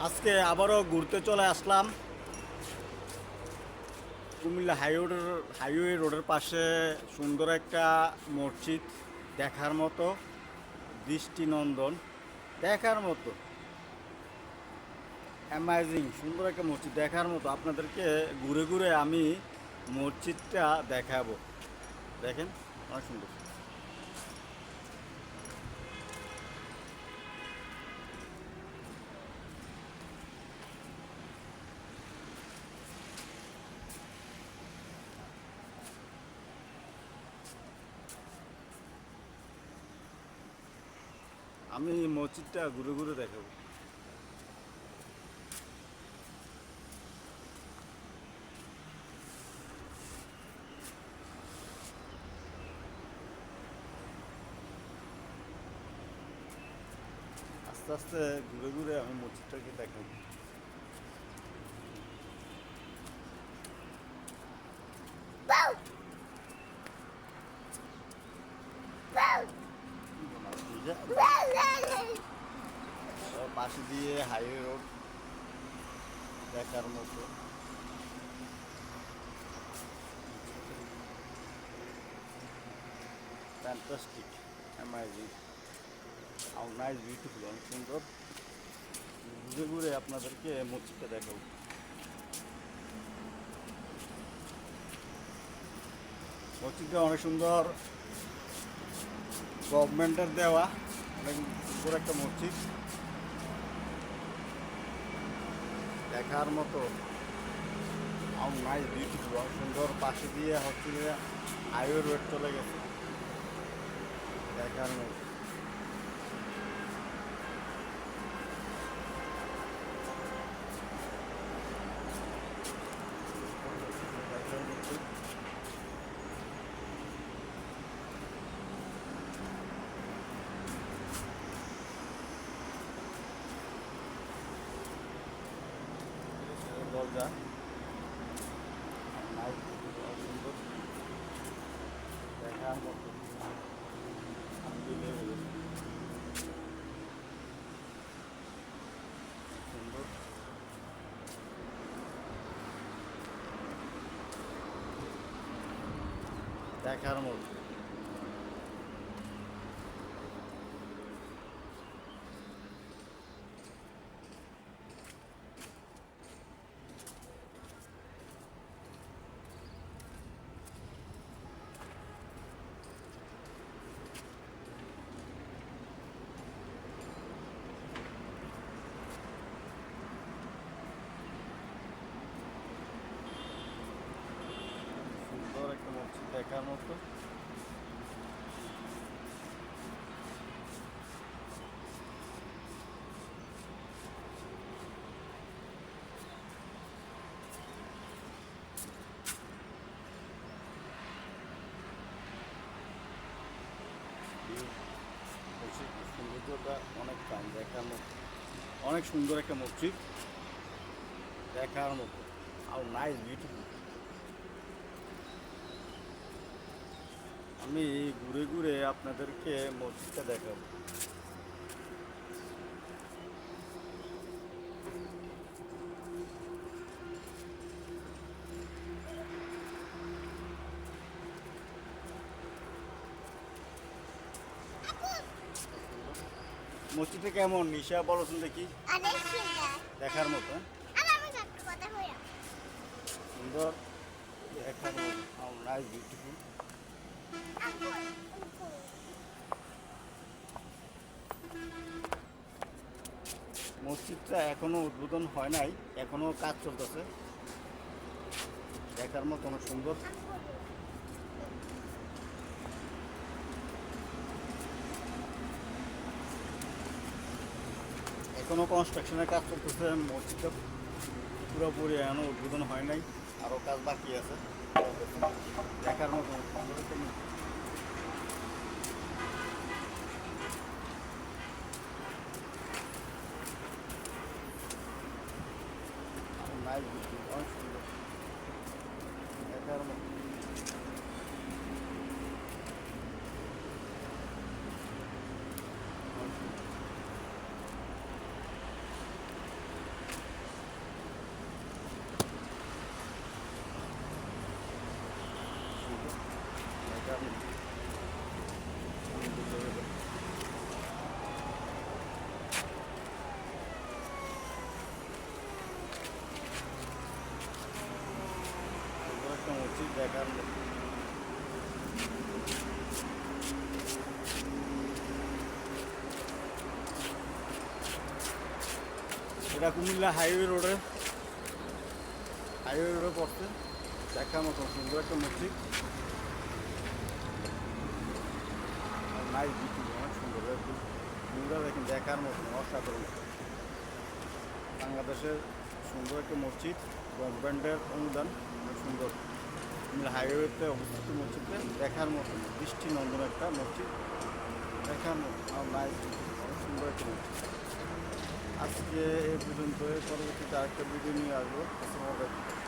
আজকে আবারও ঘুরতে চলে আসলাম কুমিল্লা হাইওয়ে রোডের পাশে সুন্দর একটা মসজিদ দেখার মতো, দৃষ্টিনন্দন, দেখার মতো অ্যামাজিং সুন্দর একটা মসজিদ দেখার মতো। আপনাদেরকে ঘুরে ঘুরে আমি মসজিদটা দেখাবো। দেখেন, অনেক সুন্দর। আমি মসজিদটা ঘুরে ঘুরে দেখাবো। আস্তে আস্তে ঘুরে ঘুরে আমি মসজিদটাকে দেখাবো। পাশে দিয়ে হাইওয়ে রোড দেখার মতো। Fantastic, amazing, how nice, beautiful, অনেক সুন্দর। ঘুরে ঘুরে আপনাদেরকে মসজিদটা দেখাবো। মসজিদটা অনেক সুন্দর, গভর্নমেন্টের দেওয়া, অনেক সুন্দর একটা মসজিদ দেখার মতো। হাউ নাইস, বিউটিফুল, অনেক সুন্দর। পাশে দিয়ে হচ্ছে যে হাইওয়ে রোড চলে গেছে, দেখার মতো। দরজা নাইস, সুন্দর, দেখার মতো, সুন্দর, দেখার মতো। সুন্দর একটা মসজিদ দেখার মতো। সৌন্দর্যটা অনেক টাইম দেখার মতো, অনেক সুন্দর একটা মসজিদ দেখার মতো। How nice, beautiful. আমি ঘুরে ঘুরে আপনাদেরকে মসজিদটা দেখাবো। মসজিদটা কেমন নিশা বলছেন দেখি? অনেক সুন্দর, দেখার মতো, আমি একটা কথা বলি। সুন্দর, দেখার মতো। How nice, beautiful. মসজিদটা এখনো উদ্বোধন হয় নাই, এখনো কাজ চলতেছে, দেখার মতো, অনেক সুন্দর। এখনো কনস্ট্রাকশনের কাজ চলতেছে, মসজিদটা পুরোপুরি এখনো উদ্বোধন হয় নাই, আরও কাজ বাকি আছে, দেখার মতো সুন্দর একটা মসজিদ। নাইস, অনেক সুন্দর, দেখার মতো। দেখার মতো। এটা কুমিল্লা হাইওয়ে রোডে পড়ছে, দেখার মতো সুন্দর একটা মসজিদ। নাইস বিচু, অনেক সুন্দর ভিউটা দেখেন, দেখার মতন অসাধারণ। বাংলাদেশের সুন্দর একটা মসজিদ, গভর্নমেন্টের অনুদান, অনেক সুন্দর। কুমিল্লা হাইওয়েতে অবস্থিত মসজিদে দেখার মতন দৃষ্টিনন্দন একটা মসজিদ, দেখার মতন নাইস, অনেক সুন্দর একটা মসজিদ। আজকে এ পর্যন্ত, পরবর্তীতে আরেকটা ভিডিও নিয়ে আসবো। আসসালামু আলাইকুম।